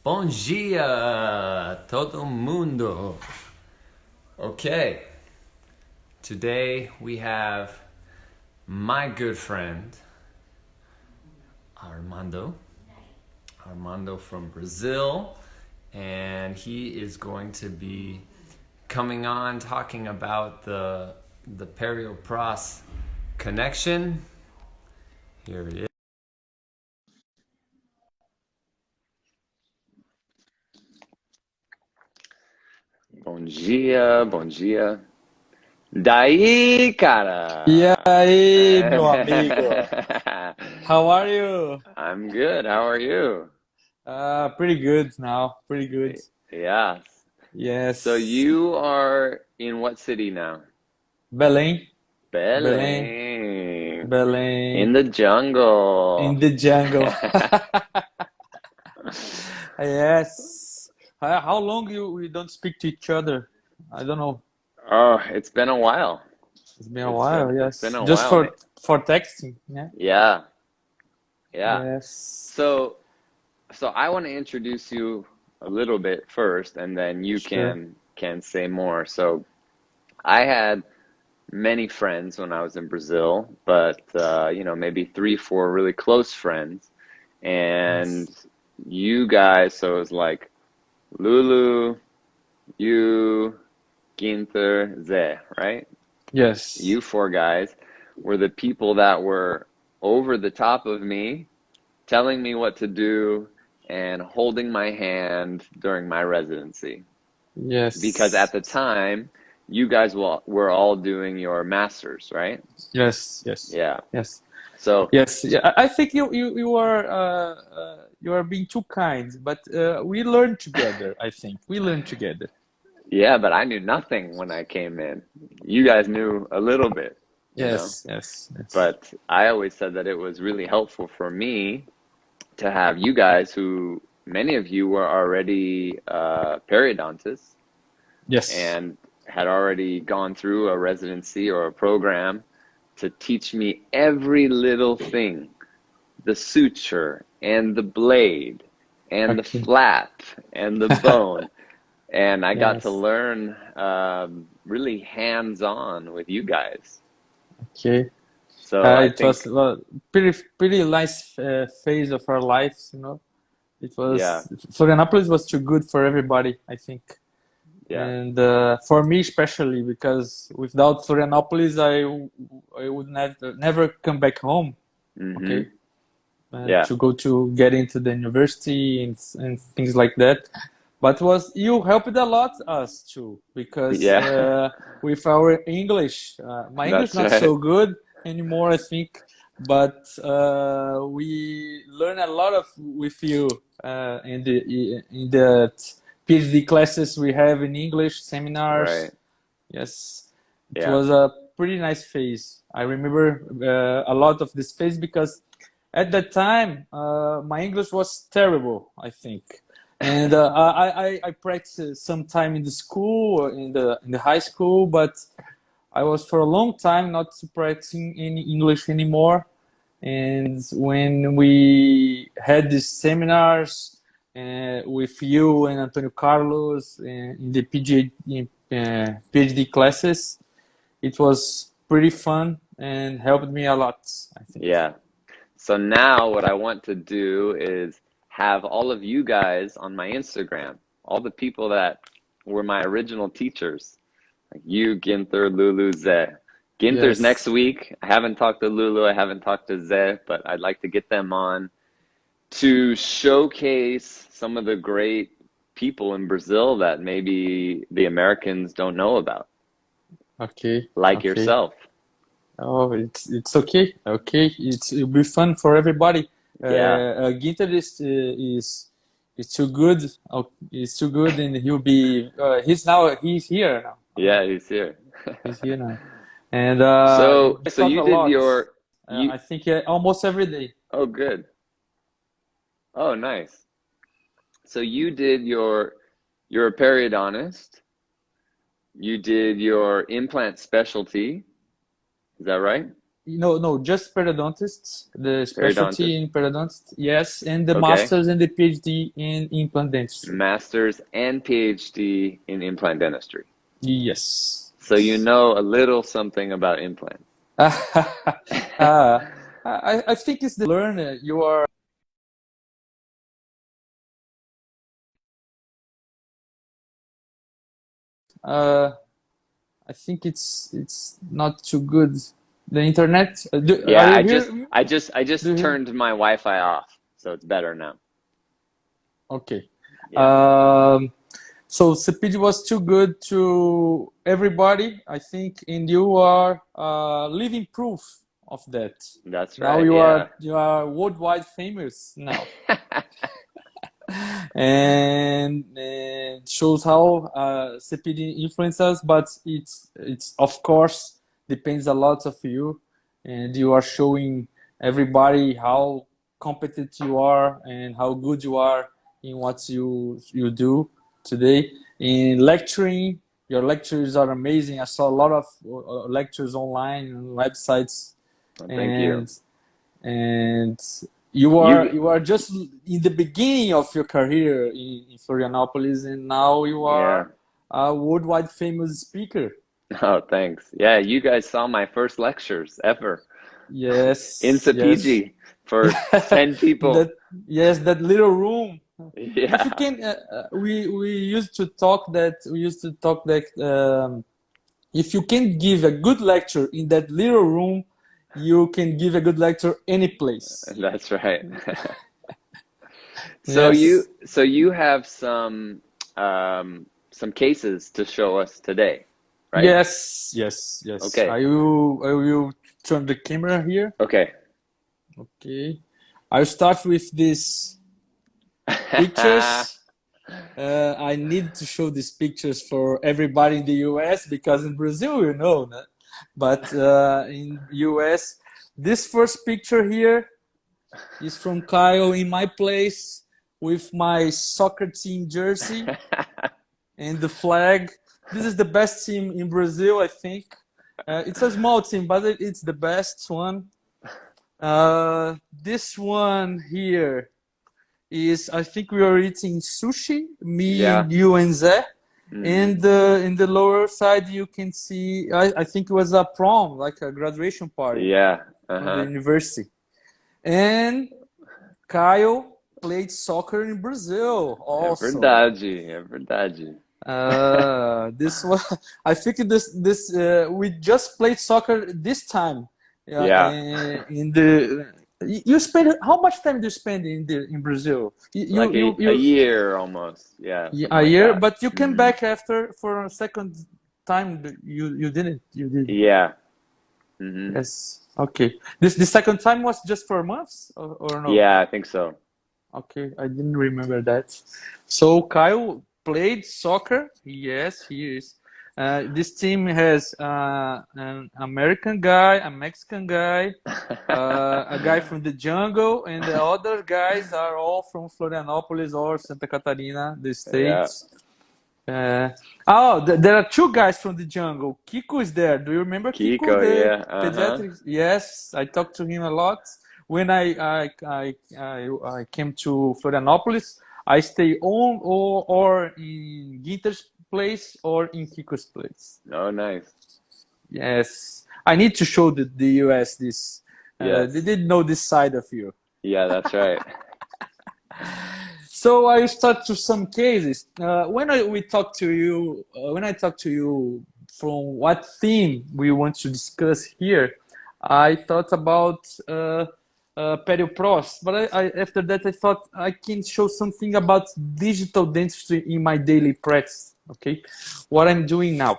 Bom dia, todo mundo. Okay, today we have my good friend Armando from Brazil, and he is going to be coming on talking about the perio pros connection. Here it is. Bom dia, bom dia. Daí, E cara? aí, meu amigo? How are you? I'm good. How are you? Pretty good now. Pretty good. Yeah. So Yes. you are in what city now? Belém, Belém, Belém. In Belém, the jungle. in the jungle. Yes. How long we don't speak to each other? I don't know. Oh, it's been a while. It's been a while. It's been Yes. a Just while, mate. for texting. Yeah. Yeah, yeah. Yes. So so I want to introduce you a little bit first, and then you Sure. can say more. So I had many friends when I was in Brazil, but maybe three, four really close friends. And Yes. you guys, so it was like Lulu, you, Ginther, Ze, right? Yes. You four guys were the people that were over the top of me, telling me what to do and holding my hand during my residency. Because Yes. at the time, you guys were all doing your masters, right? Yes. Yes. Yeah. Yes. So, Yes, yeah, I think you are being too kind, but we learn together. I think we learn together. yeah, but I knew nothing when I came in. You guys knew a little bit, you know? Yes, yes, yes, But I always said that it was really helpful for me to have you guys who many of you were already periodontists yes. and had already gone through a residency or a program to teach me every little thing, the suture and the blade and the Okay. flap and the bone. And I got to Yes. learn really hands-on with you guys. Okay. So I It was think, pretty nice phase of our lives. It yeah, was Florianopolis was too good for everybody. I think. yeah, And for me especially because without Florianopolis I would never come back home. mm-hmm, Okay, yeah, to go to get into the university and things like that. But was you helped a lot us too because yeah, with our English, my English that's not right. so good anymore, I think. But we learn a lot of with you in the PhD classes we have in English seminars. Right. Yes, it Yeah. was a pretty nice phase. I remember a lot of this phase because at that time my English was terrible, I think, and I practiced some time in the school, in the high school, but I was for a long time not practicing any English anymore. And when we had these seminars with you and Antonio Carlos in the PhD classes, it was pretty fun and helped me a lot, I think. Yeah. So now what I want to do is have all of you guys on my Instagram, all the people that were my original teachers, like you, Ginther, Lulu, Ze. Ginther's next Yes, week. I haven't talked to Lulu, I haven't talked to Ze, but I'd like to get them on to showcase some of the great people in Brazil that maybe the Americans don't know about, okay, like okay. yourself. Oh, it's okay, okay. It'll be fun for everybody. Yeah. Ginter is too good. Oh, he's too good, and he'll be. He's here now. Yeah, he's here. He's here now, and I So talk you a did lot. your I you think almost every day. oh good. Oh nice. So you did you're a periodontist. You did your implant specialty. Is that right? no, just periodontists, the specialty Periodontist. in periodontist, yes, and the Okay. masters and the PhD in implant dentistry. Master's and PhD in implant dentistry. Yes. So you know a little something about implants. I think it's the learner. You are. I think it's not too good. The internet. Yeah, Are I you just here? I just I Do just you hear? turned my Wi-Fi off, so it's better now. Okay. Yeah. So Speed was too good to everybody, I think, and you are living proof of that. That's Now right. Yeah. you are worldwide famous now, and it shows how CPD influences us. But it's of course depends a lot of you, and you are showing everybody how competent you are and how good you are in what you do today. In lecturing, your lectures are amazing. I saw a lot of lectures online and websites, Well, thank you. and and You you are just in the beginning of your career in Florianopolis, and now you yeah. are a worldwide famous speaker. Oh, thanks. Yeah, you guys saw my first lectures ever in Yes, yes. Sapiji for 10 In that people. yes, that little room. If you Yeah. can, we used to talk that if you can give a good lecture in that little room, you can give a good lecture any place. That's right. Yes. So you have some cases to show us today, right? Yes, yes, yes. Okay. I will turn the camera here. Okay. Okay. I'll start with these pictures. I need to show these pictures for everybody in the US because in Brazil, you know, né? But in US, this first picture here is from Kyle in my place with my soccer team jersey and the flag. This is the best team in Brazil, I think. It's a small team, but it's the best one. This one here is, I think we are eating sushi, me, Yeah. you, and Zé. Mhm. And in the lower side, you can see, I think it was a prom, like a graduation party Yeah. from the Uh-huh. university. And Kyle played soccer in Brazil É also. verdade, é verdade. This was, I think we just played soccer this time. Yeah. In the you spend how much time do you spend in Brazil? Like a year almost. Yeah, something A like year, that. but you came Hmm. back after for a second time. You didn't. You did. Yeah. Hmm. Yes. Okay. The second time was just for months or no? Yeah, I think so. Okay, I didn't remember that. So Kyle played soccer. Yes, he is. This team has an American guy, a Mexican guy, a guy from the jungle, and the other guys are all from Florianopolis or Santa Catarina, the Yeah. states. There are two guys from the jungle. Kiko is there. Do you remember Kiko, Kiko, the yeah. Uh-huh. pediatric? Yes, I talked to him a lot. When I came to Florianopolis, I stay on or in Ginter's place or in Kiko's place. Oh, nice. Yes, I need to show the US this. They Yes. didn't know this side of you. Yeah, that's right. So I start to some cases. We talk to you, when I talk to you from what theme we want to discuss here, I thought about perio pros, but after that I thought I can show something about digital dentistry in my daily practice. Okay, what I'm doing now.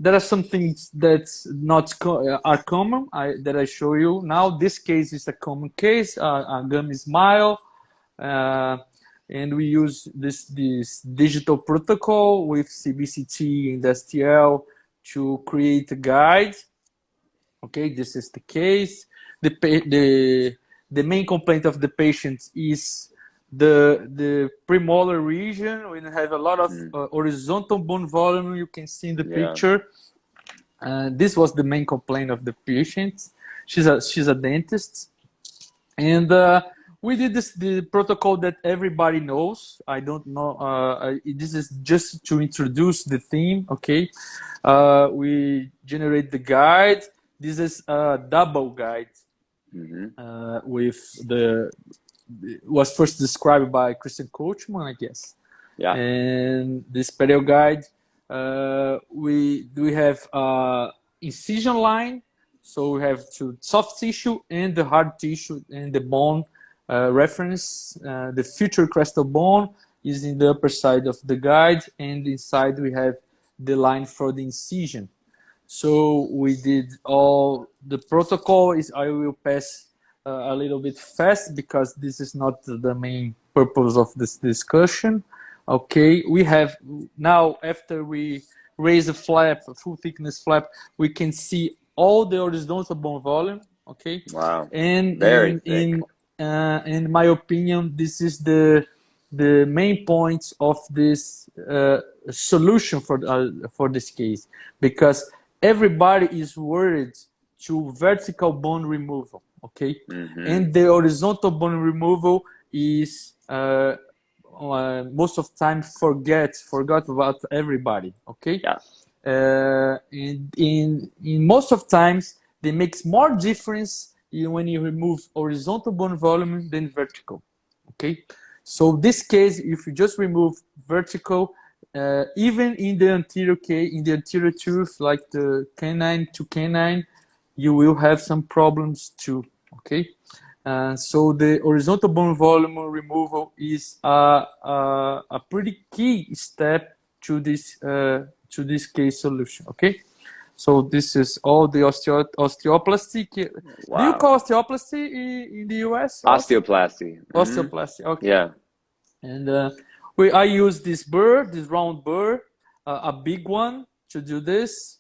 There are some things that's not are common that I show you now. This case is a common case, a gummy smile. And we use this digital protocol with CBCT and STL to create a guide. Okay, this is the case. The main complaint of the patient is the premolar region. We have a lot of Mm. horizontal bone volume. You can see in the Yeah. picture. This was the main complaint of the patient. She's a dentist, and we did the protocol that everybody knows. I don't know. This is just to introduce the theme. Okay, we generate the guide. This is a double guide with was first described by Christian Coachman, I guess. Yeah. And this perio guide, we have incision line. So we have to soft tissue and the hard tissue and the bone reference. The future crestal bone is in the upper side of the guide, and inside we have the line for the incision. So we did all the protocol. I will pass a little bit fast because this is not the main purpose of this discussion. Okay, we have now, after we raise a flap, a full thickness flap, we can see all the horizontal bone volume. Okay. Wow. And Very in my opinion, this is the main points of this solution for this case, because everybody is worried to vertical bone removal. Okay. And the horizontal bone removal is most of the time forgot about everybody. Okay. Yeah. And in most of times, they makes more difference when you remove horizontal bone volume than vertical. Okay, so this case, if you just remove vertical, even in the anterior tooth, like the canine to canine, you will have some problems too. Okay, so the horizontal bone volume removal is a pretty key step to this case solution. Okay, so this is all the osteoplasty. Wow. Do you call osteoplasty in the US? Osteoplasty. Osteoplasty. Okay. Yeah. And I use this burr, this round burr, a big one to do this.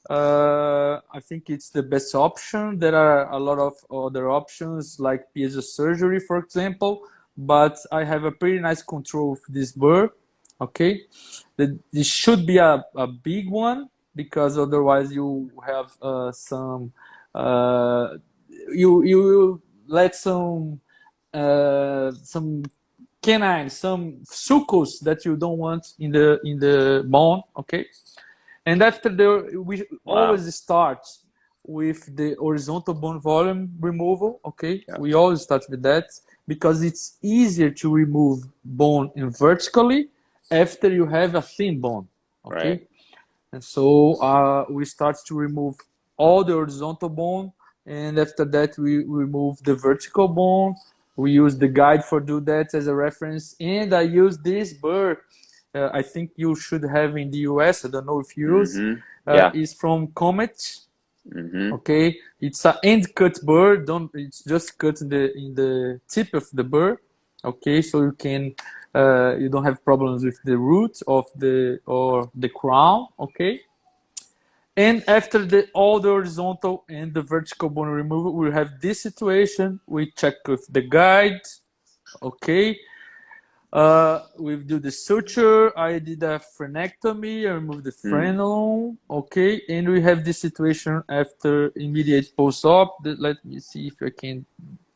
I think it's the best option. There are a lot of other options like piezo surgery, for example, but I have a pretty nice control with this burr. Okay, this should be a big one, because otherwise you have you will let some canine, some sulcus that you don't want in the bone. Okay, and after we always start with the horizontal bone volume removal. Okay, yeah. We always start with that because it's easier to remove bone vertically after you have a thin bone. Okay, right. And so we start to remove all the horizontal bone, and after that we remove the vertical bone. We use the guide for do that as a reference, and I use this burr. I think you should have in the US. I don't know if you use. It's from Comet. Okay, it's an end cut burr. It's just cut in the tip of the burr. Okay, so you can you don't have problems with the root of the crown. Okay, and after all the horizontal and the vertical bone removal, we have this situation. We check with the guide. Okay, we do the suture. I did a frenectomy. I removed the frenulum. Okay, and we have this situation after immediate post-op. Let me see if I can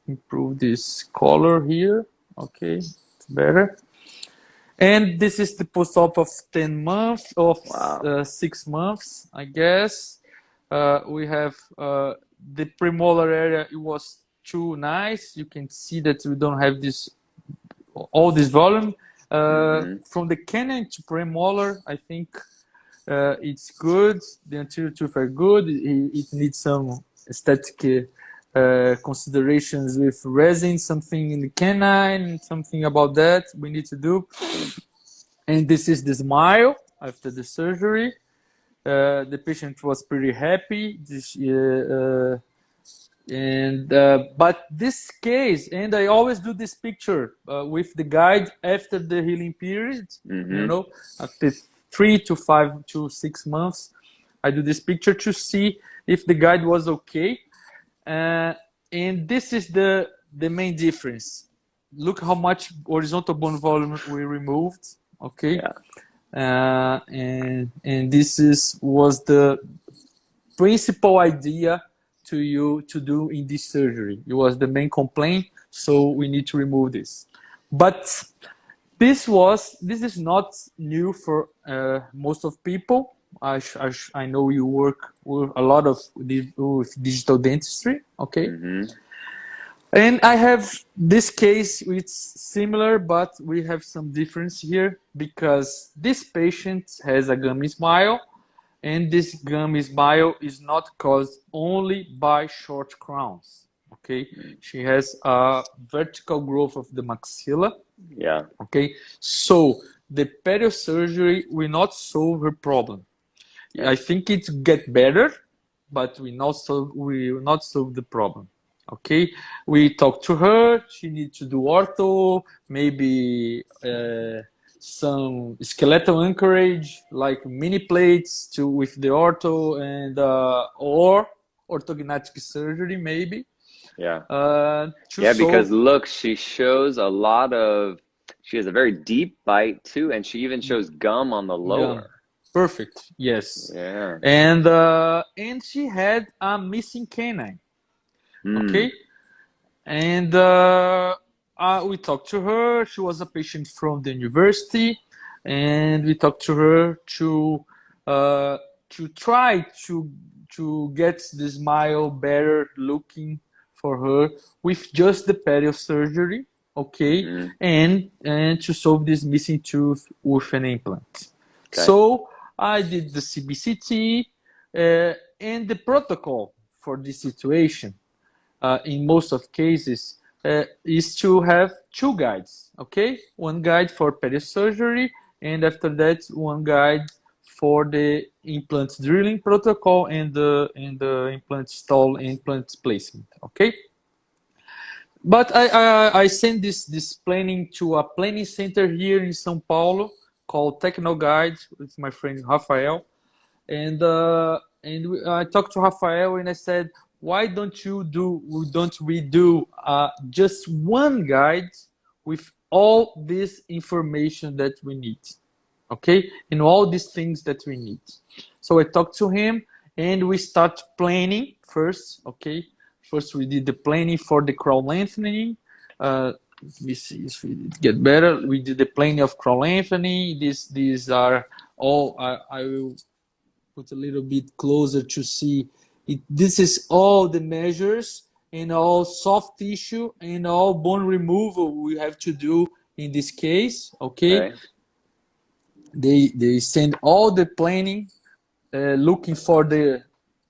improve this color here. Okay, it's better. And this is the post-op of 10 months, of 6 months, I guess. We have the premolar area. It was too nice. You can see that we don't have all this volume. From the canine to premolar, I think it's good. The anterior tooth are good. It needs some aesthetic considerations with resin, something in the canine, something about that we need to do. And this is the smile after the surgery. The patient was pretty happy. But this case, and I always do this picture with the guide after the healing period, you know, after 3 to 5 to 6 months, I do this picture to see if the guide was okay. And this is the main difference. Look how much horizontal bone volume we removed. Okay, and this was the principal idea to you to do in this surgery. It was the main complaint, so we need to remove this. But this is not new for most of people. I know you work with a lot of with digital dentistry, okay? And I have this case, it's similar, but we have some difference here because this patient has a gummy smile, and this gummy smile is not caused only by short crowns, okay? She has a vertical growth of the maxilla. Yeah. Okay, so the perio surgery will not solve her problem. I think it get better, but we will not solve the problem. Okay, we talked to her. She needs to do ortho, maybe some skeletal anchorage, like mini plates with the ortho, and or orthognathic surgery, maybe. Yeah. Because look, she shows a lot of. She has a very deep bite too, and she even shows gum on the lower. Gum. Perfect. Yes. Yeah. And she had a missing canine. Okay. And we talked to her. She was a patient from the university, and we talked to her to try to get the smile better looking for her with just the perio surgery, okay, and to solve this missing tooth with an implant. Okay. So I did the CBCT, and the protocol for this situation, in most of cases, is to have two guides, okay? One guide for perio surgery, and after that, one guide for the implant drilling protocol and the implant stall implant placement, okay? But I sent this planning to a planning center here in São Paulo called Techno Guide with my friend Rafael, and I talked to Rafael and I said, why don't we do just one guide with all this information that we need? Okay, and all these things that we need. So I talked to him and we start planning first. Okay, first we did the planning for the crown lengthening. Let me see if it get better. We did the planning of crown lengthening. These are all. I will put a little bit closer to see. This is all the measures and all soft tissue and all bone removal we have to do in this case. Okay. Right. They send all the planning, looking for the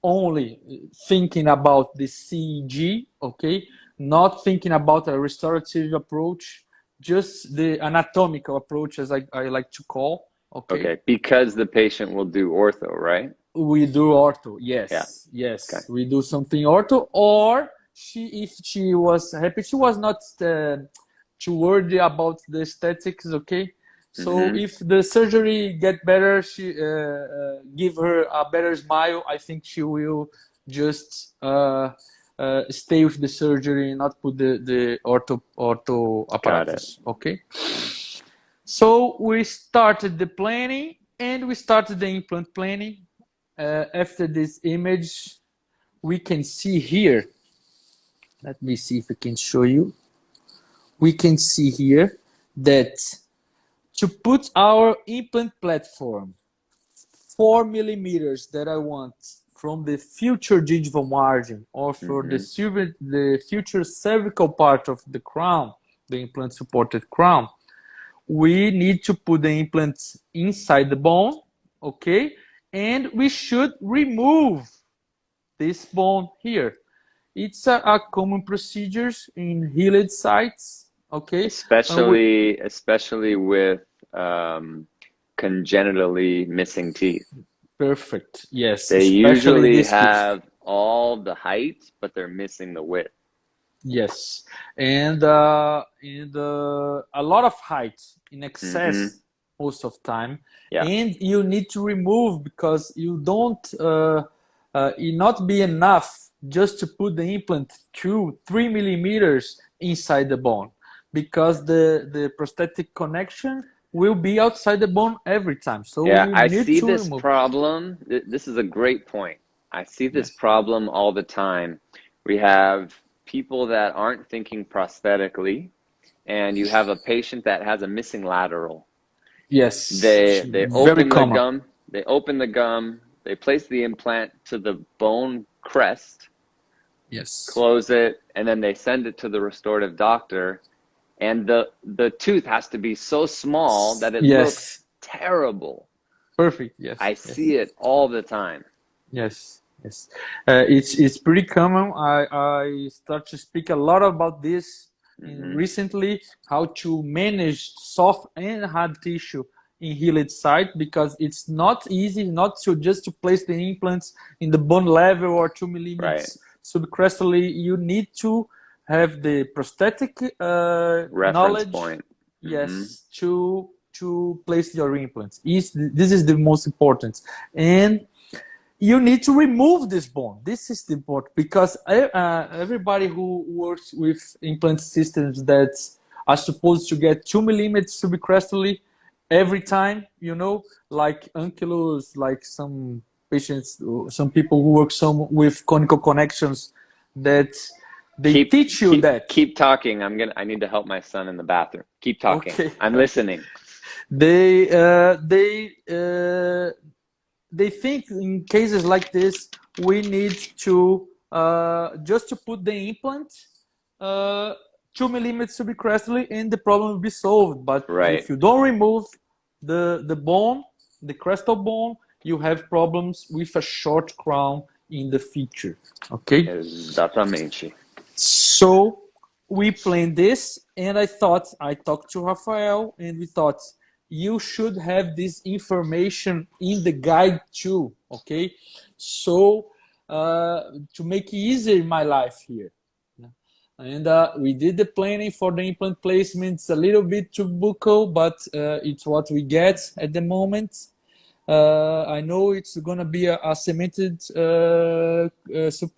only thinking about the CEG, okay, not thinking about a restorative approach, just the anatomical approach, as I like to call. Okay, because the patient will do ortho, right? We do ortho, yes, yeah. Yes. Okay. We do something ortho, or if she was happy, she was not too worried about the aesthetics, okay. So if the surgery get better, she give her a better smile, I think she will just stay with the surgery and not put the ortho apparatus. Okay. So we started the planning and we started the implant planning. After this image, we can see here. Let me see if I can show you. We can see here that to put our implant platform 4 millimeters that I want from the future gingival margin or for the future cervical part of the crown, the implant supported crown, we need to put the implants inside the bone, okay? And we should remove this bone here. It's a common procedure in healed sites, okay? Especially with congenitally missing teeth. Perfect. Yes. They usually have all the height, but they're missing the width. Yes, and a lot of height in excess most of time. Yeah. And you need to remove because you don't. It not be enough just to put the implant 2-3 millimeters inside the bone, because the prosthetic connection will be outside the bone every time. So yeah, I see this problem. This is a great point. I see this Yes. problem all the time. We have people that aren't thinking prosthetically, and you have a patient that has a missing lateral. Yes. They Very open the common. gum, they place the implant to the bone crest, Yes. close it, and then they send it to the restorative doctor. And the tooth has to be so small that it looks Yes. terrible. Perfect. Yes. I Yes. see it all the time. Yes. Yes. It's pretty common. I start to speak a lot about this Hmm. recently, how to manage soft and hard tissue in healed site, because it's not easy not to just to place the implants in the bone level or 2 Right. millimeters subcrestally. You need to have the prosthetic Reference knowledge, point. Hmm. yes, to place your implants. This is the most important. And you need to remove this bone. This is the important, because everybody who works with implant systems that are supposed to get 2 millimeters subcrestally every time, you know, like Ankylos, like some patients, some people who work some with conical connections, that they teach you that. Keep talking. I need to help my son in the bathroom. Keep talking. Okay. I'm listening. They they think in cases like this we need to just to put the implant 2 millimeters subcrestally and the problem will be solved. But Right. if you don't remove the bone, the crestal bone, you have problems with a short crown in the future. Okay. Exatamente. So we planned this, and I talked to Rafael, and we thought you should have this information in the guide too, okay? So to make it easier in my life here. And we did the planning for the implant placements, a little bit too buccal, but it's what we get at the moment. I know it's going to be a cemented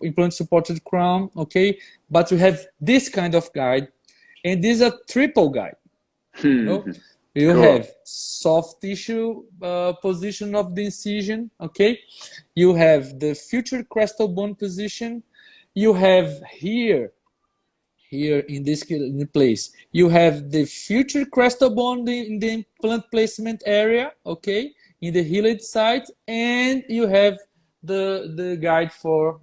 implant supported crown, okay? But we have this kind of guide, and this is a triple guide. You know, you Cool. have soft tissue position of the incision, okay? You have the future crestal bone position. You have here in this place, you have the future crestal bone in the implant placement area, okay, in the healed site, and you have the guide for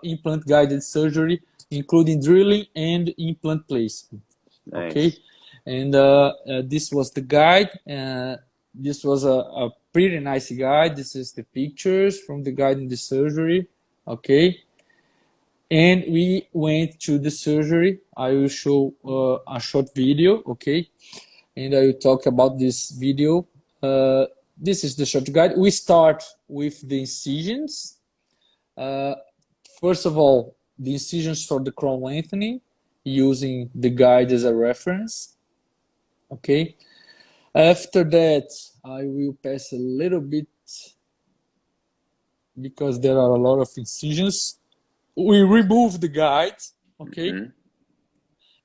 implant guided surgery, including drilling and implant placement. Nice. Okay, and this was the guide. This was a pretty nice guide. This is the pictures from the guide in the surgery. Okay. And we went to the surgery. I will show a short video, okay? And I will talk about this video. This is the short guide. We start with the incisions. First of all, the incisions for the crown lengthening, using the guide as a reference, okay? After that, I will pass a little bit because there are a lot of incisions. We remove the guide, okay,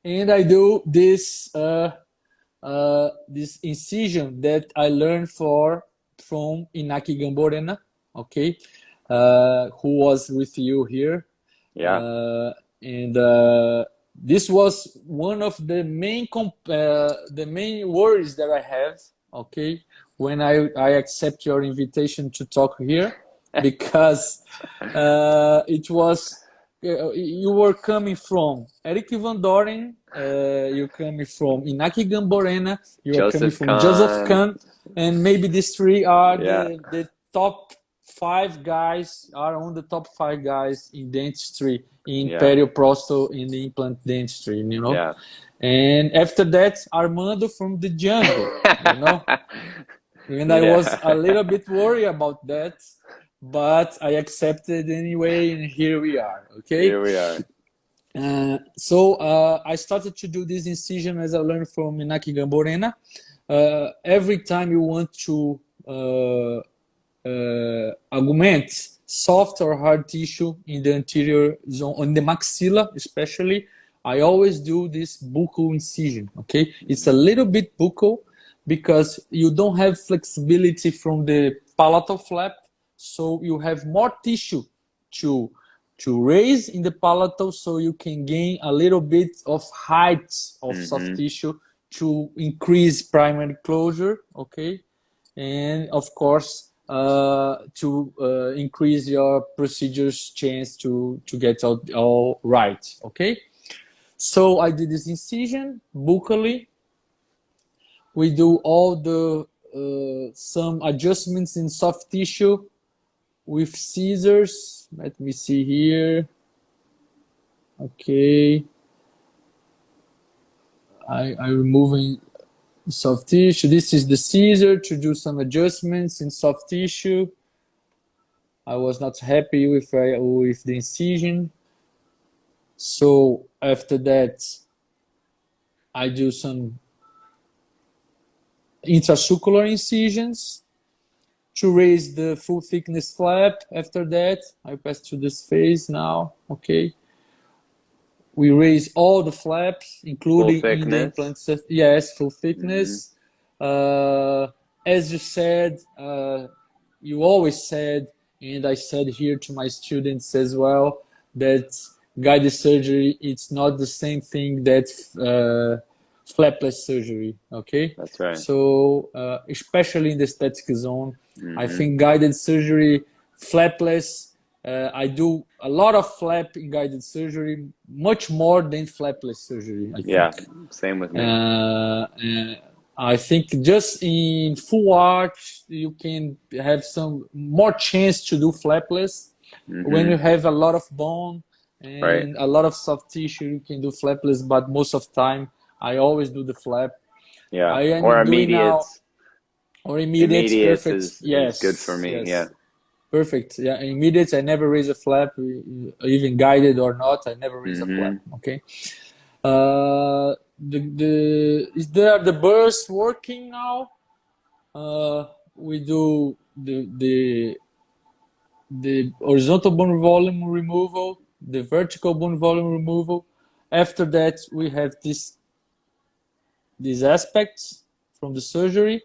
and I do this this incision that I learned from Inaki Gamborena, okay, who was with you here. Yeah. And this was one of the main worries that I have, okay, when I accept your invitation to talk here, because it was you were coming from Eric Van Doren, you're coming from Inaki Gamborena, you are coming from Joseph Kahn, and maybe these three are the top 5 guys, are on the top 5 guys in dentistry, in perioprosto, in the implant dentistry, you know. Yeah. And after that, Armando from the jungle, you know. And I was a little bit worried about that, but I accepted anyway, and here we are, okay? Here we are. So I started to do this incision as I learned from Inaki Gamborena. Every time you want to augment soft or hard tissue in the anterior zone, on the maxilla especially, I always do this buccal incision, okay? It's a little bit buccal because you don't have flexibility from the palatal flap, so you have more tissue to raise in the palatal so you can gain a little bit of height of soft tissue to increase primary closure, okay? And of course, to increase your procedure's chance to get out all right, okay? So I did this incision buccally. We do all the some adjustments in soft tissue with scissors. Let me see here. Okay. I'm removing soft tissue. This is the scissor to do some adjustments in soft tissue. I was not happy with the incision. So after that, I do some intrasuccular incisions to raise the full thickness flap. After that, I pass to this phase now, okay? We raise all the flaps, including in the implants. Yes, full thickness. As you said, you always said, and I said here to my students as well, that guided surgery, it's not the same thing that flapless surgery, okay? That's right. So, especially in the aesthetic zone, I think guided surgery, flapless, I do a lot of flap in guided surgery, much more than flapless surgery, I think. Yeah, same with me. I think just in full arch, you can have some more chance to do flapless. When you have a lot of bone and a lot of soft tissue, you can do flapless, but most of the time, I always do the flap. Yeah, or immediates. Or immediates, perfect. Is good for me, yeah. Perfect. Yeah, immediates, I never raise a flap, even guided or not, I never raise a flap, okay? Is there the burst working now? We do the horizontal bone volume removal, the vertical bone volume removal. After that, we have these aspects from the surgery,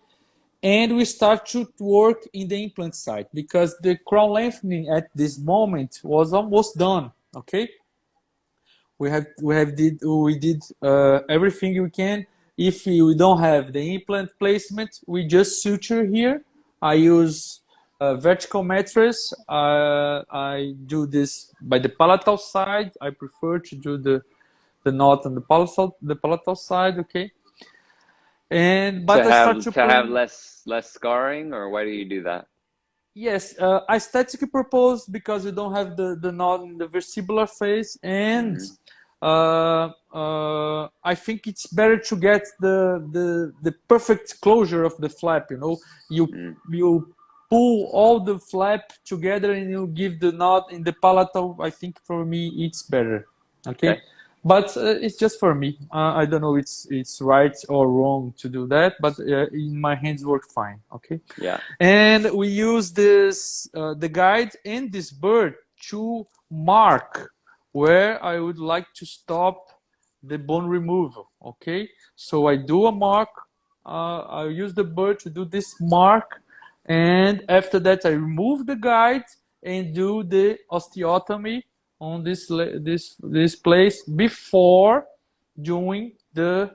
and we start to work in the implant site because the crown lengthening at this moment was almost done. Okay, we did everything we can. If we don't have the implant placement, we just suture here. I use vertical mattress. I do this by the palatal side. I prefer to do the knot on the palatal side. Okay. And but to have less scarring, or why do you do that? Yes, I aesthetically propose because you don't have the knot in the vestibular face, and I think it's better to get the perfect closure of the flap. You know, you pull all the flap together and you give the knot in the palatal. I think for me it's better. Okay. But it's just for me. I don't know it's right or wrong to do that, but in my hands work fine. Okay. Yeah. And we use this the guide and this bird to mark where I would like to stop the bone removal. Okay. So I do a mark. I use the bird to do this mark, and after that I remove the guide and do the osteotomy on this place before doing the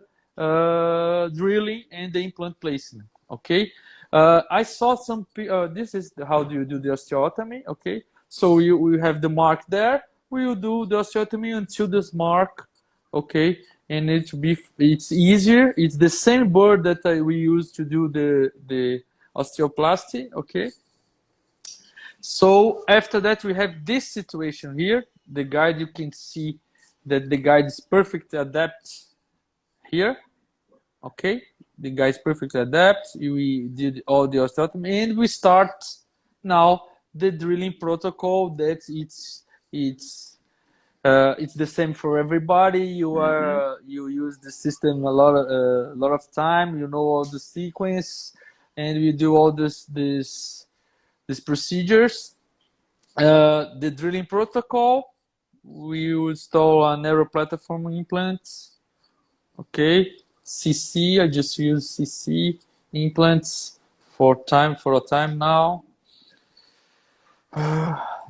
drilling and the implant placement. Okay, I saw some. This is how do you do the osteotomy? Okay, so we have the mark there. We will do the osteotomy until this mark. Okay, and it's easier. It's the same bird that we use to do the osteoplasty. Okay. So after that, we have this situation here. The guide, you can see that the guide is perfectly adapt here. Okay, the guide is perfectly adapt. We did all the osteotomy, and we start now the drilling protocol. That it's the same for everybody. You use the system a lot of time. You know all the sequence, and we do all these procedures. The drilling protocol, we will install a narrow platform implants. Okay, CC, I just use CC implants for a time now.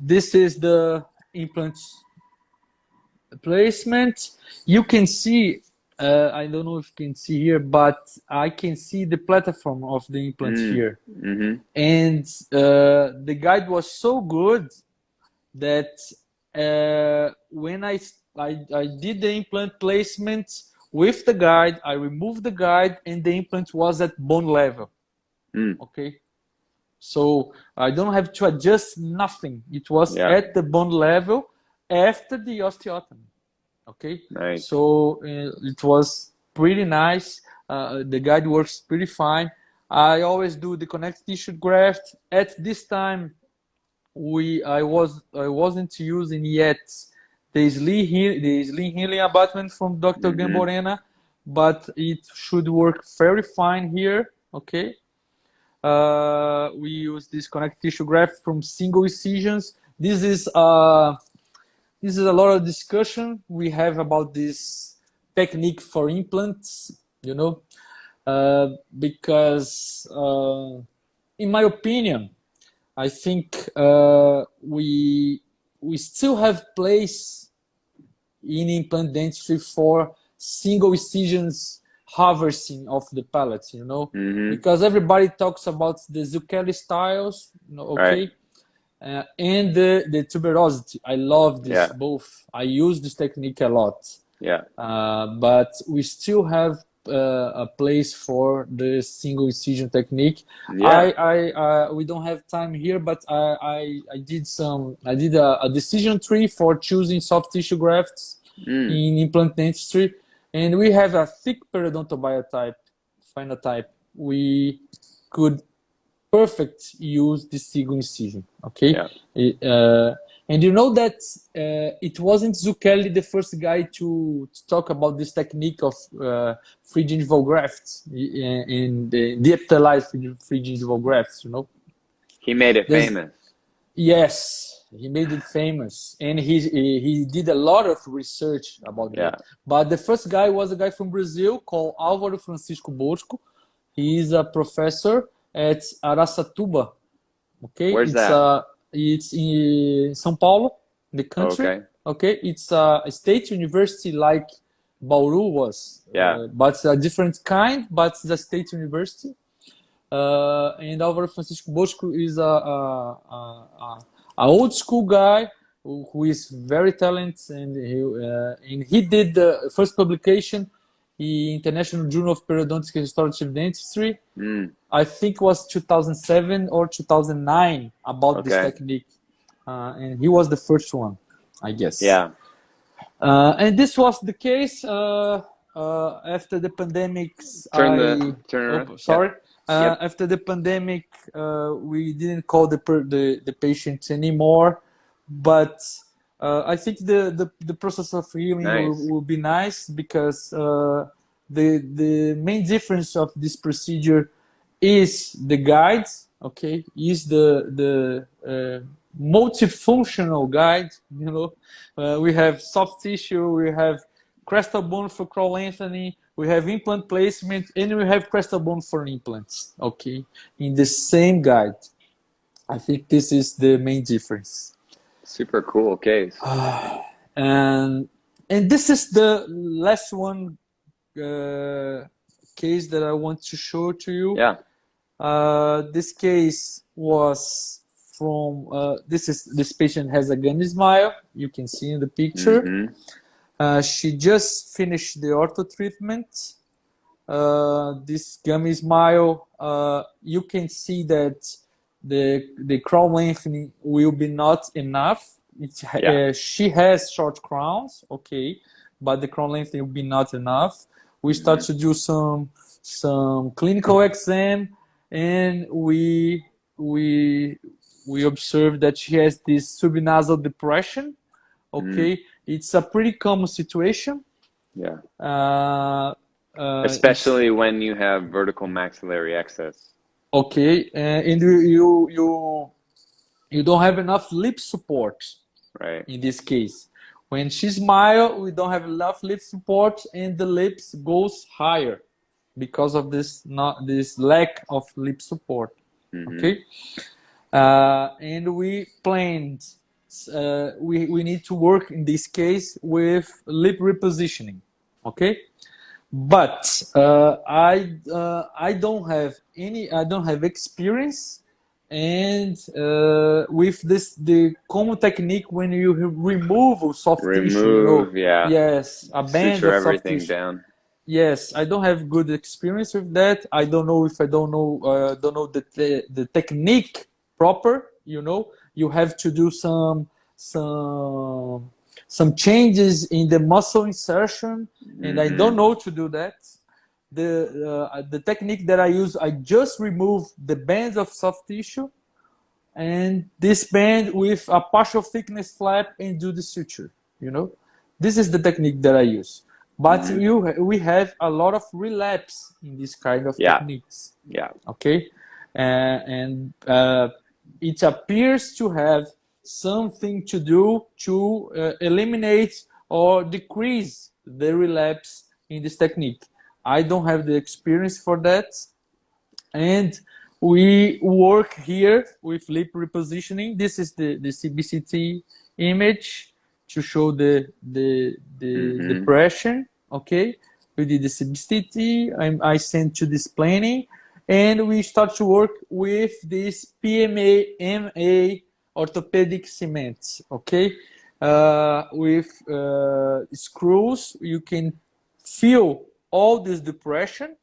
This is the implant placement. You can see, I don't know if you can see here, but I can see the platform of the implant here. Mm-hmm. And the guide was so good that when I did the implant placement with the guide, I removed the guide and the implant was at bone level. Okay. So I don't have to adjust nothing. It was at the bone level after the osteotomy. Okay. Nice. So it was pretty nice. The guide works pretty fine. I always do the connective tissue graft. At this time, I wasn't using yet the sling healing abutment from Dr. Gamborena, but it should work very fine here. Okay. We use this connective tissue graft from single incisions. This is a lot of discussion we have about this technique for implants, you know, because in my opinion, I think we still have place in implant dentistry for single incisions harvesting of the palates, you know, because everybody talks about the Zucchelli styles, you know, okay, and the tuberosity. I love this both. I use this technique a lot. But we still have a place for the single incision technique. We don't have time here, but I did a decision tree for choosing soft tissue grafts in implant dentistry. And we have a thick periodontal phenotype. We could perfect use the single incision. Okay. And you know that it wasn't Zucchelli the first guy to talk about this technique of free gingival grafts in the deeptalized free gingival grafts, you know. He made it famous. Yes, he made it famous, and he did a lot of research about it. But the first guy was a guy from Brazil called Álvaro Francisco Bosco. He is a professor at Araçatuba. Okay, where's that? It's in São Paulo, the country. Okay, it's a state university like Bauru was. But it's a different kind, but it's a state university. And Álvaro Francisco Bosco is a old school guy who is very talented, and he did the first publication in International Journal of Periodontics and Restorative Dentistry. I think it was 2007 or 2009 about this technique, and he was the first one, I guess. And this was the case after the pandemic. After the pandemic, we didn't call the patients anymore, but I think the process of healing will be nice, because the main difference of this procedure is the guides. Okay, is the multifunctional guide. You know, we have soft tissue, we have crestal bone for crown lengthening, we have implant placement, and we have crestal bone for implants. Okay, in the same guide. I think this is the main difference. Super cool case. And this is the last one case that I want to show to you. This case was from this patient has a gummy smile. You can see in the picture. She just finished the ortho treatment. This gummy smile, you can see that the crown lengthening will be not enough. She has short crowns, okay, but the crown lengthening will be not enough. We start to do some clinical exam, and we observe that she has this subnasal depression. Okay, it's a pretty common situation. Especially when you have vertical maxillary excess. Okay, and you don't have enough lip support. In this case, when she smiles, we don't have enough lip support, and the lips goes higher because of this lack of lip support. Okay, and we planned. We need to work in this case with lip repositioning, okay? But I don't have experience, and with the common technique when you remove soft tissue, you know, yeah. yes, a band Suture of soft everything tissue. down. Yes, I don't have good experience with that. I don't know if I don't know the technique proper. You know, you have to do some changes in the muscle insertion, and I don't know to do that. The technique that I use, I just remove the bands of soft tissue and this band with a partial thickness flap and do the suture. You know, this is the technique that I use. But we have a lot of relapse in this kind of techniques. Yeah. Okay, and it appears to have something to do to eliminate or decrease the relapse in this technique. I don't have the experience for that, and we work here with lip repositioning. This is the CBCT image to show the depression. Okay, we did the CBCT. I sent to this planning, and we start to work with this PMA orthopedic cement. Okay, with screws, you can feel all this depression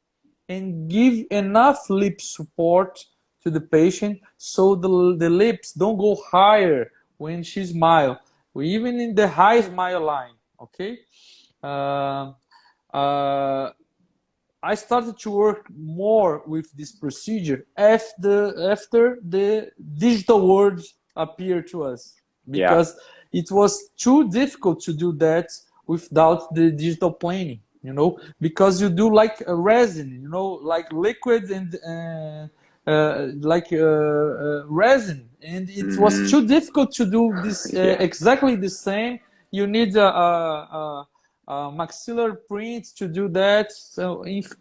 and give enough lip support to the patient so the lips don't go higher when she smiles, even in the high smile line. Okay, I started to work more with this procedure after the digital words appeared to us, because it was too difficult to do that without the digital planning. You know, because you do like a resin, you know, like liquid and resin, and it was too difficult to do this exactly the same. You need a maxillary print to do that. So if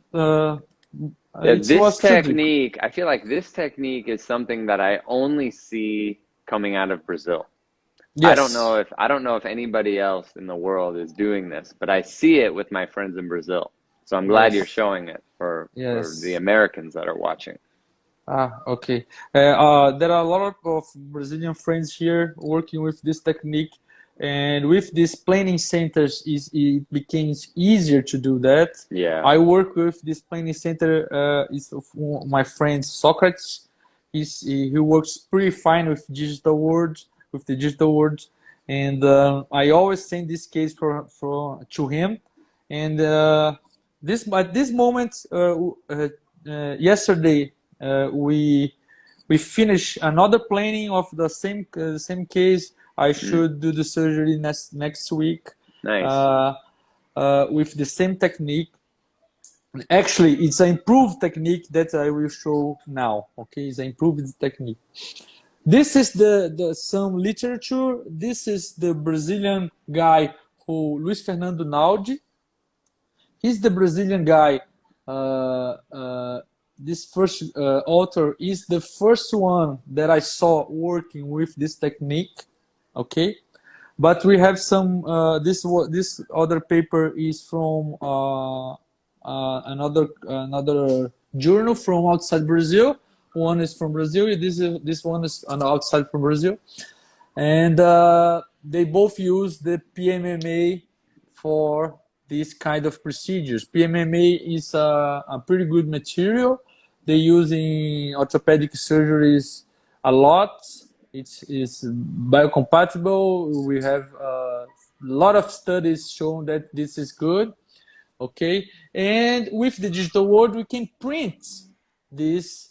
this technique, I feel like this technique is something that I only see coming out of Brazil. Yes. I don't know if anybody else in the world is doing this, but I see it with my friends in Brazil. So I'm glad you're showing it for the Americans that are watching. Okay. There are a lot of Brazilian friends here working with this technique, and with these planning centers, it becomes easier to do that. Yeah. I work with this planning center. Is my friend Socrates. He works pretty fine with digital words. With the digital words, and I always send this case to him. And at this moment, yesterday we finished another planning of the same case. I should do the surgery next week. Nice. With the same technique. Actually, it's an improved technique that I will show now. Okay, it's an improved technique. This is some literature. This is the Brazilian guy Luis Fernando Naldi. He's the Brazilian guy. This first author is the first one that I saw working with this technique. Okay, but we have some. This other paper is from another journal from outside Brazil. One is from Brazil. This one is on outside from Brazil, and they both use the PMMA for these kind of procedures. PMMA is a pretty good material. They use in orthopedic surgeries a lot. It's biocompatible. We have a lot of studies showing that this is good. Okay, and with the digital world, we can print this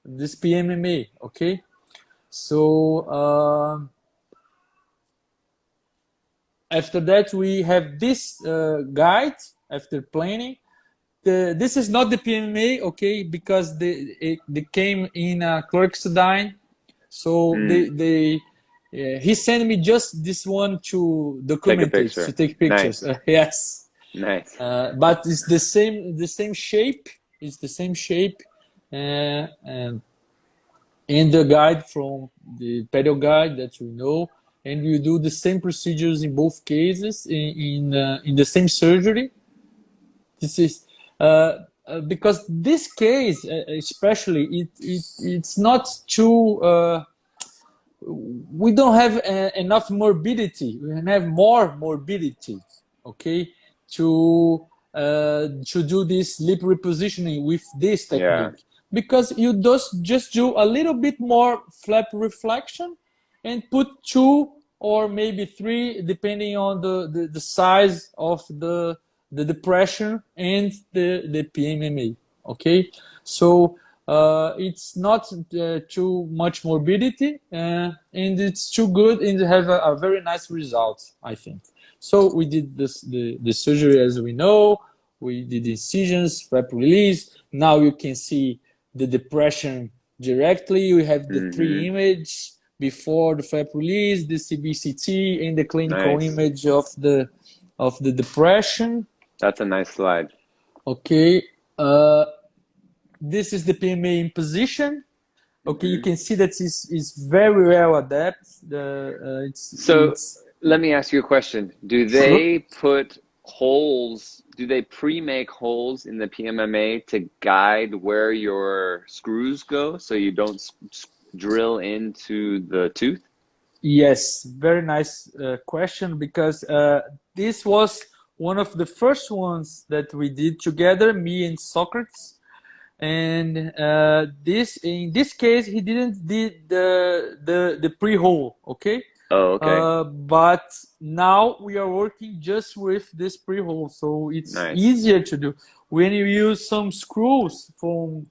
PMMA. Okay, so after that we have this guide after planning. This is not the PMMA, okay, because they came in chlorhexidine. So he sent me just this one to document it, to take pictures. Nice. Yes. Nice. But it's the same shape. It's the same shape. And and the guide from the perio guide that we know, and we do the same procedures in both cases in the same surgery. This is because this case, especially, it's not too. We don't have enough morbidity. We have more morbidity, okay, to do this lip repositioning with this technique, because you just do a little bit more flap reflection and put 2 or maybe 3, depending on the size of the depression and the PMMA. Okay, so it's not too much morbidity, and it's too good, and have a very nice result, I think. So we did the surgery as we know. We did incisions, flap release. Now you can see the depression directly. We have the 3 images before the flap release, the CBCT, and the clinical image of the depression. That's a nice slide. Okay. This is the PMA in position. Okay, you can see that it's very well adapted. Let me ask you a question. Do they put holes, do they pre-make holes in the PMMA to guide where your screws go so you don't drill into the tooth? Yes, very nice question, because this was one of the first ones that we did together, me and Socrates. And in this case, he didn't did the pre-hole, okay? Oh, okay. But now we are working just with this pre-hole, so it's easier to do. When you use some screws from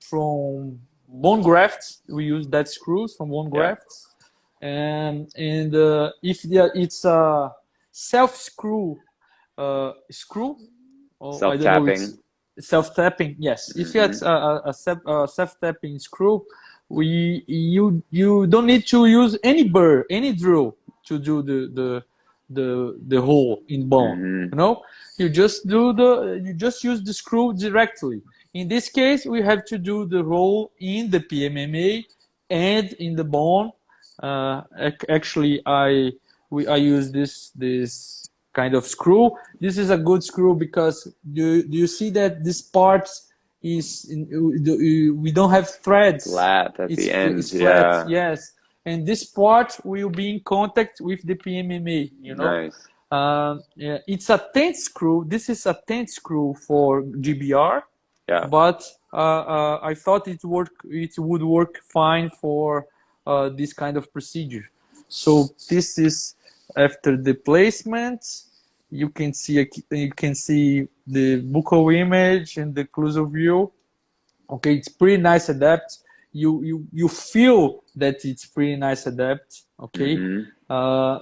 bone grafts, we use that screws from bone grafts, and if it's a self-screw self-tapping. Self-tapping, yes. If you had a self-tapping screw, you don't need to use any burr, any drill to do the hole in bone. You know, you just use the screw directly. In this case, we have to do the hole in the PMMA and in the bone. Actually, I use this kind of screw. This is a good screw because do you see that this part is we don't have threads. Flat at the end. It's flat, yes. And this part will be in contact with the PMMA. You know. Nice. It's a tent screw. This is a tent screw for GBR. Yeah. But I thought it would work fine for this kind of procedure. So this is after the placement. You can see the buccal image and the occlusal view. Okay, it's pretty nice adapt. You feel that it's pretty nice adapt. Okay,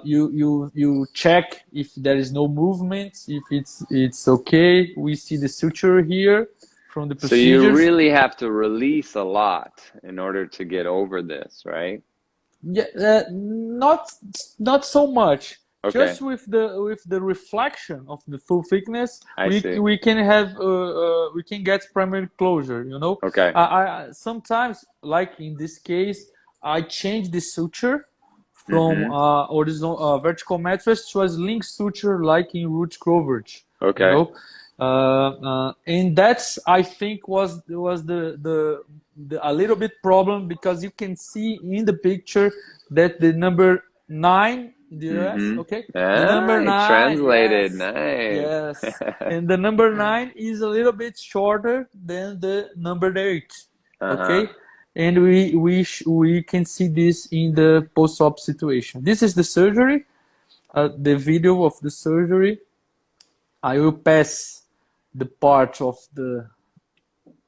you check if there is no movement, if it's okay. We see the suture here from the procedure. So you really have to release a lot in order to get over this, right? Yeah, not so much. Okay. Just with the reflection of the full thickness, we can have we can get primary closure. You know. Okay. I sometimes, like in this case, I change the suture from horizontal vertical mattress to a sling suture, like in root coverage. Okay. You know? And that's, I think, was the a little bit problem, because you can see in the picture that the number 9 in the US, okay? The number 9 translated, yes, nice. Yes, and the number 9 is a little bit shorter than the number 8, okay? And we can see this in the post-op situation. This is the surgery, the video of the surgery. I will pass the part of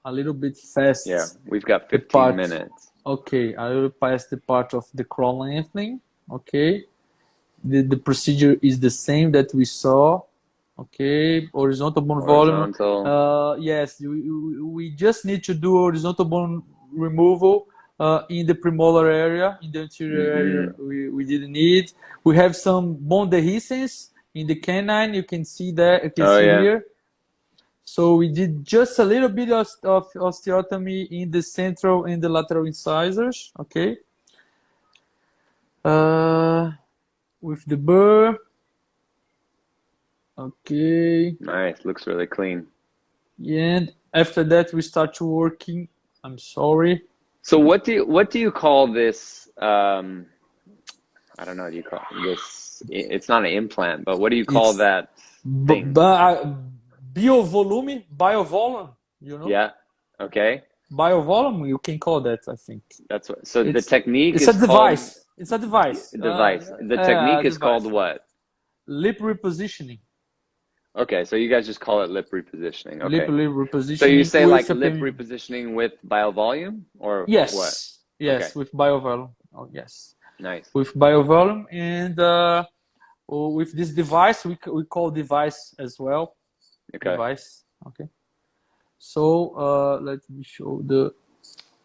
a little bit fast. Yeah, we've got 15 minutes. Okay, I will pass the part of the crown lengthening. Okay, the procedure is the same that we saw. Okay, horizontal bone volume. Yes, we just need to do horizontal bone removal in the premolar area. In the anterior area, we didn't need. We have some bone dehiscence in the canine. You can see that. You can see here. So we did just a little bit of osteotomy in the central and the lateral incisors, okay? With the burr, okay. Nice, looks really clean. And after that, we start to working. I'm sorry. So what do you call this? I don't know. Do you call this? It's not an implant, but what do you call that thing? Biovolume, you know? Yeah. Okay. Biovolume, you can call that, I think. That's what. So the It's technique it's is a called device. It's a device. device. The technique is device. called what? Lip repositioning. Okay, so you guys just call it lip repositioning. Okay. Lip repositioning. So you say with like a lip pen- repositioning with biovolume or Yes. what? Yes, Okay. with biovolume. Oh, yes. Nice. With biovolume and with this device, we call device as well. Okay. Device. Okay. So let me show the.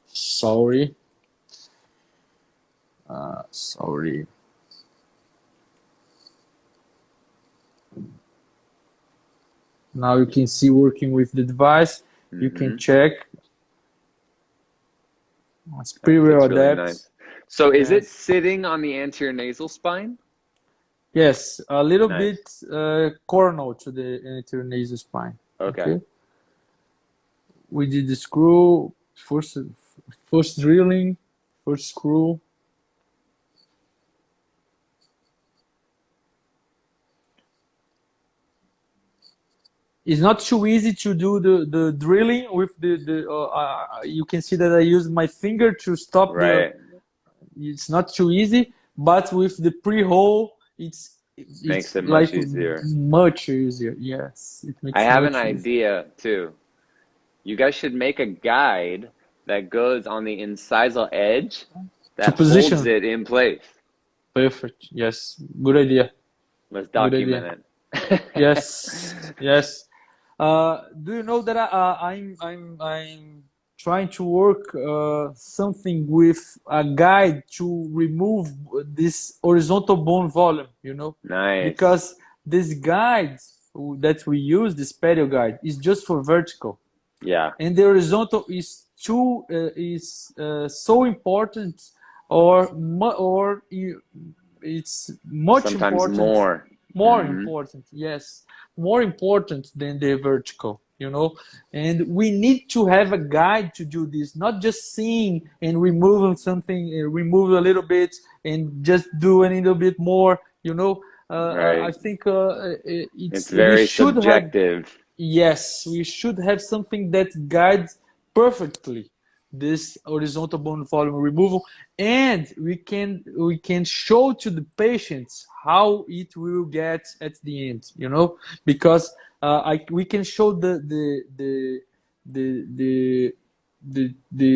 Sorry. Sorry. Now you can see working with the device. You can check. It's pretty That well looks really adapted. nice. So is it Yes. sitting on the anterior nasal spine? Yes, a little Nice. bit coronal to the anterior nasal spine. Okay. We did the screw, first drilling, first screw. It's not too easy to do the drilling with you can see that I use my finger to stop Right. it's not too easy, but with the pre-hole, it's Makes it like much easier. much easier. Yes, it makes I have an much easier. idea too. You guys should make a guide that goes on the incisal edge that position. holds it in place. Perfect. Yes, good idea. Let's Good document idea. it. Yes, yes. Do you know that I'm trying to work something with a guide to remove this horizontal bone volume, you know? Nice. Because this guide that we use, this perio guide, is just for vertical. Yeah. And the horizontal is so important, it's much Sometimes important. more. Important, yes, more important than the vertical, you know. And we need to have a guide to do this, not just seeing and removing something, remove a little bit and just do a little bit more, you know. Right. I think It's very subjective. yes, we should have something that guides perfectly this horizontal bone volume removal, and we can show to the patients how it will get at the end, you know, because we can show the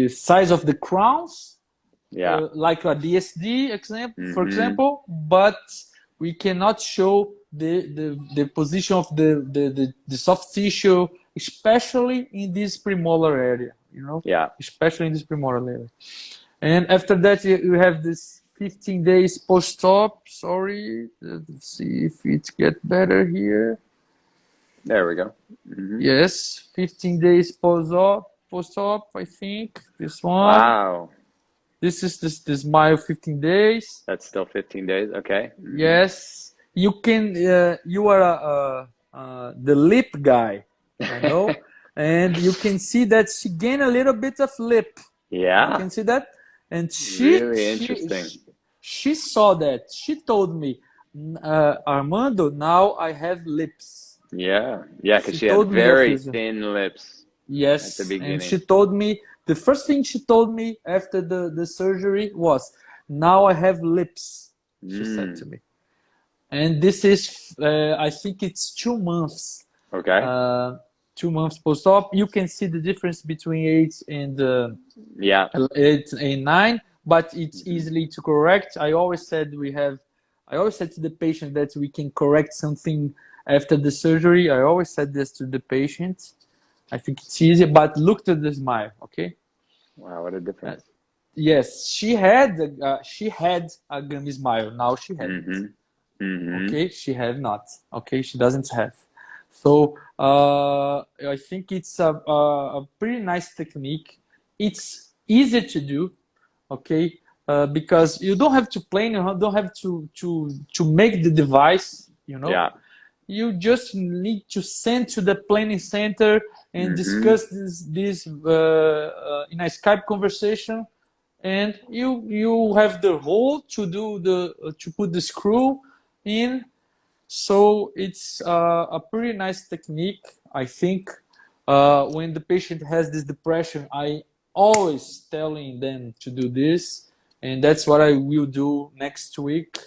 size of the crowns, Yeah. like a DSD example, for example, but we cannot show the position of the soft tissue, especially in this premolar area, you know? Yeah. Especially in this premolar area. And after that, you have this 15 days post-op. Sorry, let's see if it gets better here. There we go. Yes, 15 days post-op, I think. This one. Wow. This is this Smile 15 days. That's still 15 days. Okay. Yes, you can. You are the lip guy, I know, and you can see that she gained a little bit of lip. Yeah. You can see that, and she Really interesting. She saw that. She told me, Armando, now I have lips. Yeah. Yeah, because She she had told me very of this. thin lips Yes, at the beginning. and she told me, the first thing she told me after the surgery was, now I have lips, she said to me. And this is, I think it's 2 months. Okay. 2 months post-op. You can see the difference between 8 and Yeah. 8 and 9, but it's easily to correct. I always said to the patient that we can correct something after the surgery. I always said this to the patient. I think it's easier, but look to the smile, okay? Wow, what a difference. Yes, she had a gummy smile. Now she has. Okay, she have not. Okay, she doesn't have. So I think it's a pretty nice technique. It's easy to do, okay? Because you don't have to plan, you don't have to make the device, you know. Yeah. You just need to send to the planning center and Mm-hmm. discuss this in a Skype conversation, and you have the hole to do to put the screw in. So it's a pretty nice technique, I think. When the patient has this depression, I always telling them to do this, and that's what I will do next week,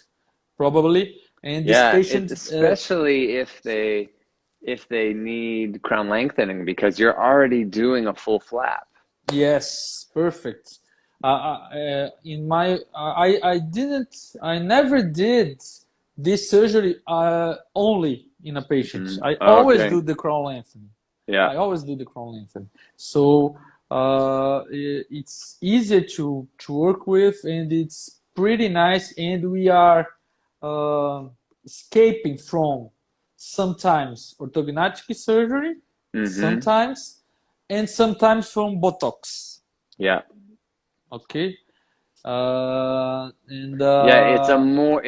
probably. And this Yeah, patient, especially if they need crown lengthening because you're already doing a full flap. yes, perfect. In my, I never did this surgery only in a patient. Hmm. I always Okay. do the crown lengthening. Yeah. I always do the crown lengthening. So it's easier to work with, and it's pretty nice. And we are uh, escaping from sometimes orthodontic surgery, Mm-hmm. sometimes, and sometimes from Botox. Yeah. Okay, and Yeah,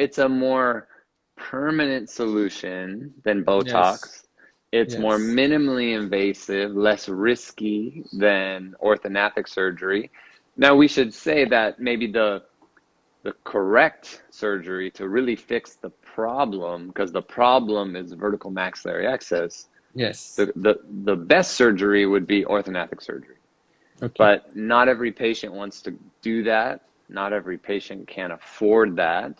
it's a more permanent solution than yes, Botox. It's more yes, minimally invasive, less risky than orthognathic surgery. Now, we should say that maybe the correct surgery to really fix the problem, because the problem is vertical maxillary excess, yes. the best surgery would be orthognathic surgery. Okay. But not every patient wants to do that. Not every patient can afford that.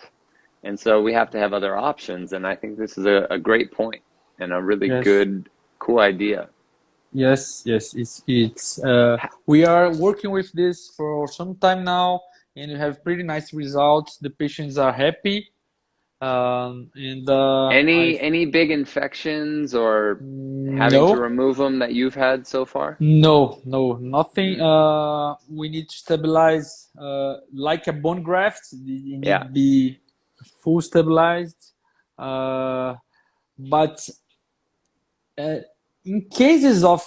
And so we have to have other options. And I think this is a great point and a really Yes. good, cool idea. Yes, yes, it's we are working with this for some time now, and we have pretty nice results. The patients are happy, and I Any big infections or having to no, remove them that you've had so far? no, nothing. Mm. We need to stabilize, like a bone graft. You need Yeah. to be full stabilized, but uh, in cases of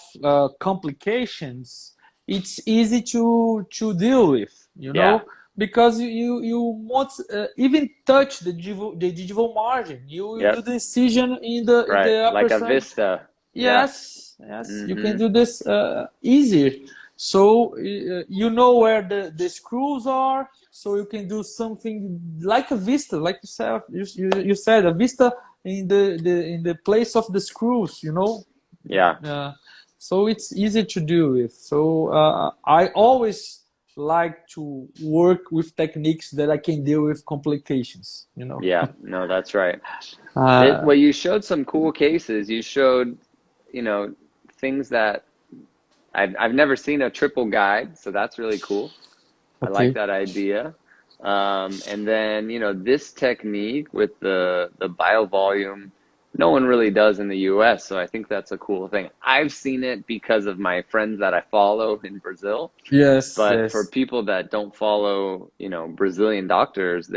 complications, it's easy to deal with, you Yeah. know, because you won't even touch the gingival margin. You do Yep. the incision in Right. the upper Like a side. vista. Yeah. Yes, yes, you can Mm-hmm. do this easier. So you know where the screws are, so you can do something like a vista, like you said a vista in the place of the screws, you know. Yeah. Uh, so it's easy to do it. So I always like to work with techniques that I can deal with complications, you know. Yeah. No, that's right. Uh, Well, you showed some cool cases. You showed, you know, things that I've never seen a triple guide, so that's really cool. I like okay. that idea. And then, this technique with the biovolume, no one really does in the US, so I think that's a cool thing. I've seen it because of my friends that I follow in Brazil, Yes, but for yes. people that don't follow, Brazilian doctors,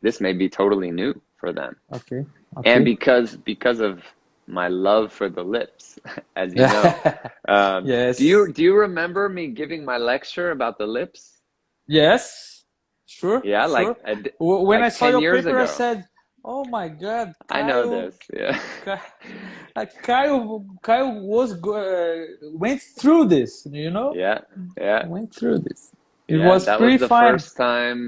this may be totally new for them. Okay, And okay. because of my love for the lips, as you know. Yeah. Do you Yes. do you remember me giving my lecture about the lips? Yes. Sure, Yeah, sure. When I like saw 10 your years paper, I ago. said, "Oh my God, I know this. Yeah. Kyle went through this, you know, Yeah. Yeah. went through this. It Yeah. was That was pretty the fine." first time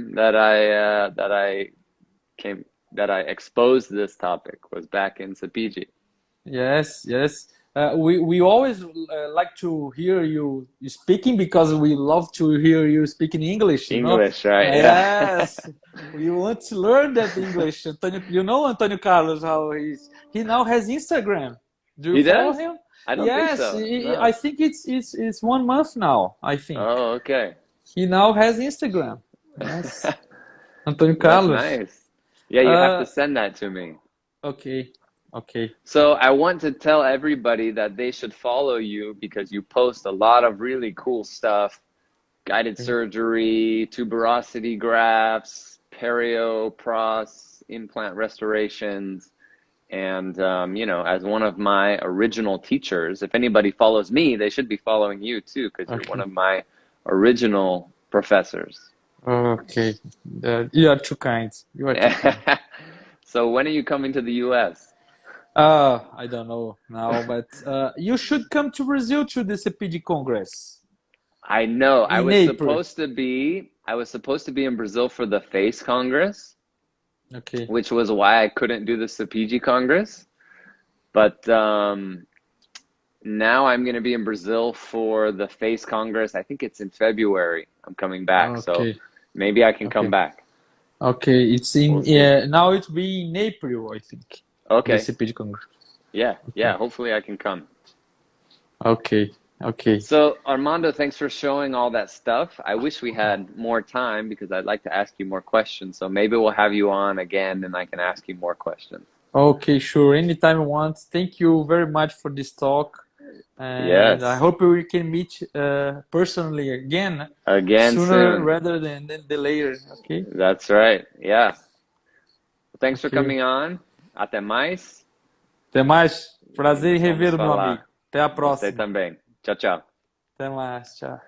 came that I exposed this topic was back in Sapiji. Yes, yes. We always like to hear you speaking because we love to hear you speaking English, you know. English, right? Yeah. Yes, we want to learn that English. Antonio, you know Antonio Carlos, how he now has Instagram. Do you He follow does? him? I don't think Yes, so. I No. think it's 1 month now. I think Oh, okay. he now has Instagram. Yes, Antonio That's Carlos. nice. Yeah, you have to Uh, send that to me. okay, okay. So I want to tell everybody that they should follow you because you post a lot of really cool stuff, guided Okay. surgery, tuberosity grafts, perio, pros, implant restorations. And, you know, as one of my original teachers, if anybody follows me, they should be following you too, because you're one Okay. of my original professors. Okay. You are too kind. You are too kind. So when are you coming to the US? I don't know now, but you should come to Brazil to the CPD Congress I know in April. I was supposed to be in Brazil for the FACE Congress, Okay. which was why I couldn't do the CPG Congress. But now I'm going to be in Brazil for the FACE Congress. I think it's in February. I'm coming back, so Okay. maybe I can come Okay. back. Okay. It's We'll in see. now it will be in April, I think. The Okay. CPD Congress. Yeah. Okay. Hopefully I can come. Okay. Okay. So Armando, thanks for showing all that stuff. I wish we had more time because I'd like to ask you more questions. So maybe we'll have you on again and I can ask you more questions. Okay, sure. Anytime you want. Thank you very much for this talk. And I Yes. hope we can meet personally again Again sooner soon. rather than the later. Okay? That's right. Yeah. Thanks for Ok. coming on. Até mais. Até mais. E Prazer em nos vamos revê-lo, meu amigo. falar. Até a Você próxima. também. Tchau, tchau. Até mais. Tchau.